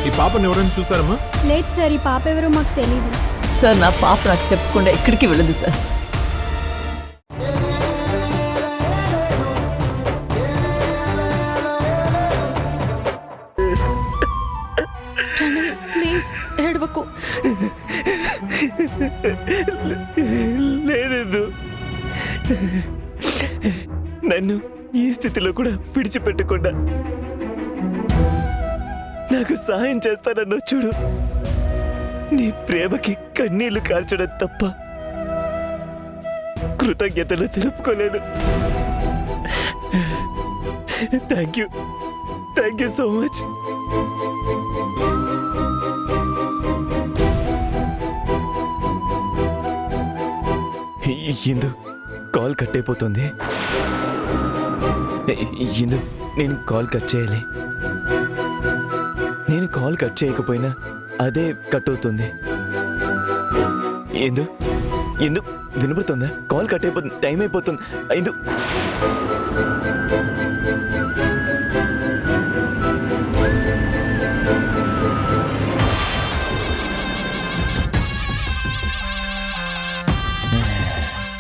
ఈ పాపను ఎవరైనా చూసారమ్మా? లేదు సార్, ఈ పాప ఎవరో మాకు తెలీదు సార్. నా పాప నాకు చెప్పకుండా ఎక్కడికి వెళ్ళదు సార్. ప్లీజ్ ఏడవకు. లేదు, నన్ను ఈ స్థితిలో కూడా విడిచిపెట్టకుండా నాకు సహాయం చేస్తానన్నా చూడు. నీ ప్రేమకి కన్నీళ్లు కార్చడం తప్ప కృతజ్ఞతలు తెలుపుకోలేను. Thank you so much. Indu call cut అయిపోతుంది. ఇందు నేను కాల్ కట్ చేయాలి. నేను కాల్ కట్ చేయకపోయినా అదే కట్ అవుతుంది. ఇందు ఇందు వినపడుతుందా? కాల్ కట్ అయిపోతుంది, టైం అయిపోతుంది. ఇందు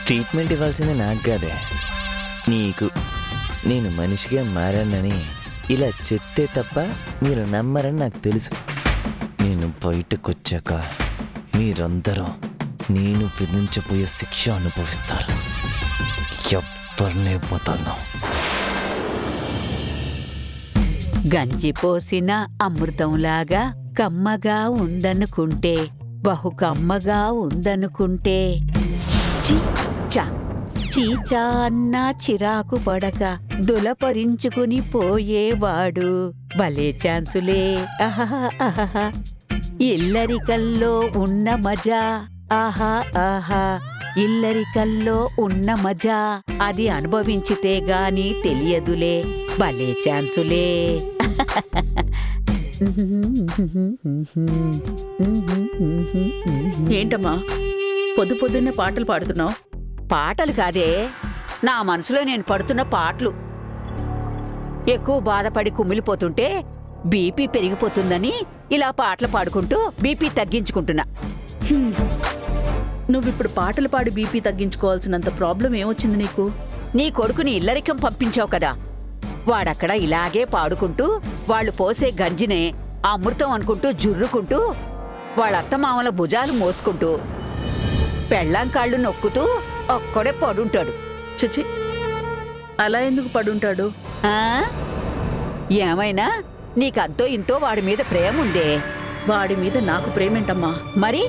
ట్రీట్మెంట్ ఇవ్వాల్సింది నాకు కాదే, నీకు. నేను మనిషిగా మారానని ఇలా చెప్తే తప్ప మీరు నమ్మరని నాకు తెలుసు. నేను బయటకొచ్చాక మీరందరూ నేను విధించబోయే శిక్ష అనుభవిస్తారు. ఎవరినే పోతాను. గంజి పోసిన అమృతంలాగా కమ్మగా ఉందనుకుంటే, బహు కమ్మగా ఉందనుకుంటే, చీచా అన్నా చిరాకు పడక దులపరించుకుని పోయేవాడు. భలే ఛాన్సులే. ఆహా, ఇల్లరికల్లో ఉన్న మజా. ఆహా, ఇల్లరికల్లో ఉన్న మజా అది అనుభవించితే గాని తెలియదులే. భలే ఛాన్సులే. ఏంటమ్మా పొద్దున్నే పాటలు పాడుతున్నావు? పాటలు కాదే, నా మనసులో నేను పడుతున్న పాటలు. ఎక్కువ బాధపడి కుమిలిపోతుంటే బీపీ పెరిగిపోతుందని ఇలా పాటలు పాడుకుంటూ బీపీ తగ్గించుకుంటున్నా. నువ్విప్పుడు పాటలు పాడి బీపీ తగ్గించుకోవాల్సినంత ప్రాబ్లం ఏమొచ్చింది నీకు? నీ కొడుకుని ఇల్లరికం పంపించావు కదా, వాడక్కడ ఇలాగే పాడుకుంటూ వాళ్ళు పోసే గంజినే అమృతం అనుకుంటూ జుర్రుకుంటూ వాళ్ళ అత్తమామల భుజాలు మోసుకుంటూ పెళ్ళాం కాళ్ళు నొక్కుతూ ఒక్కడే పడుంటాడు. చిచి, అలా ఎందుకు పడుంటాడు? ఏమైనా నీకంతో ఇంతో వాడి మీద ప్రేమ ఉందే. వాడి మీద నాకు ప్రేమేంటమ్మా? మరి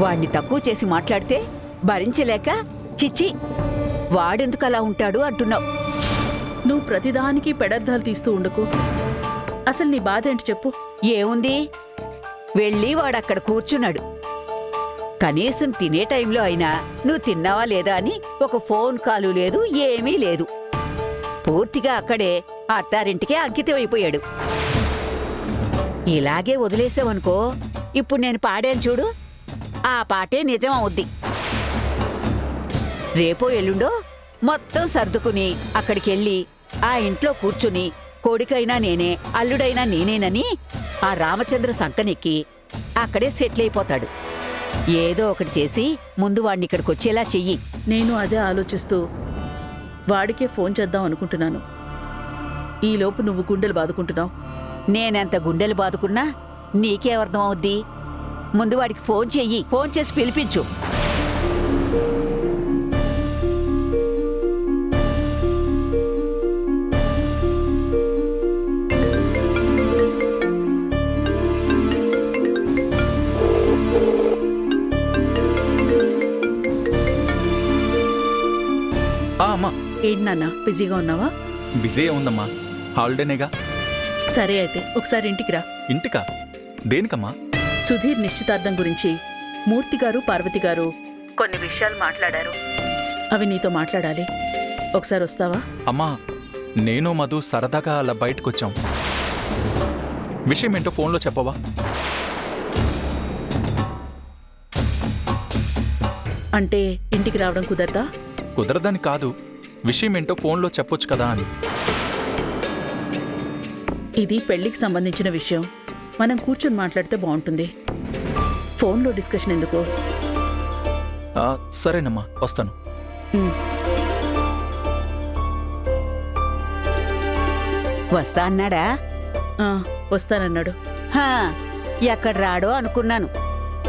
వాణ్ణి తక్కువ చేసి మాట్లాడితే భరించలేక చిచి వాడెందుకు అలా ఉంటాడు అంటున్నావు. నువ్వు ప్రతిదానికి పెడర్థాలు తీస్తూ ఉండకు. అసలు నీ బాధ ఏంటి చెప్పు. ఏముంది, వెళ్ళి వాడక్కడ కూర్చున్నాడు. కనీసం తినే టైంలో అయినా నువ్వు తిన్నావా లేదా అని ఒక ఫోన్ కాలు లేదు, ఏమీ లేదు. పూర్తిగా అక్కడే అత్తారింటికే అంకితమైపోయాడు. ఇలాగే వదిలేసావనుకో, ఇప్పుడు నేను పాడాను చూడు, ఆ పాటే నిజం అవుద్ది. రేపో ఎల్లుండో మొత్తం సర్దుకుని అక్కడికెళ్ళి ఆ ఇంట్లో కూర్చుని కొడుకైనా నేనే, అల్లుడైనా నేనేనని ఆ రామచంద్ర సంకనెక్కి అక్కడే సెటిల్ అయిపోతాడు. ఏదో ఒకటి చేసి ముందు వాడిని ఇక్కడికొచ్చేలా చెయ్యి. నేను అదే ఆలోచిస్తూ వాడికే ఫోన్ చేద్దాం అనుకుంటున్నాను. ఈలోపు నువ్వు గుండెలు బాదుకుంటున్నావు. నేనెంత గుండెలు బాదుకున్నా నీకే అర్థం అవుద్ది. ముందు వాడికి ఫోన్ చెయ్యి, ఫోన్ చేసి పిలిపించు. అమ్మా. ఏంటి నాన్న, బిజీగా ఉన్నావా? బిజీ ఉందమ్మా, హాలిడేనేగా. సరే అయితే ఒకసారి ఇంటికి రా. ఇంటికా? దేనికమ్మా? సుధీర్ నిశ్చితార్థం గురించి మూర్తి గారు, పార్వతి గారు కొన్ని విషయాలు మాట్లాడారు. అవి నీతో మాట్లాడాలి. ఒకసారి వస్తావా? అమ్మా, నేను మధు సరదాగా అలా బయటకొచ్చాం. విషయం ఏంటో ఫోన్లో చెప్పవా? అంటే ఇంటికి రావడం కుదరదా? కుదరదని కాదు, విషయం ఏంటో ఫోన్లో చెప్పొచ్చు కదా అని. ఇది పెళ్లికి సంబంధించిన విషయం. మనం కూర్చొని మాట్లాడితే బాగుంటుంది. ఫోన్లో డిస్కషన్ ఎందుకు? సరేనమ్మా, వస్తాను. ఉమ్, వస్తా అన్నాడా? ఆ, వస్తానన్నాడు. హా, ఎక్కడ రాడో అనుకున్నాను.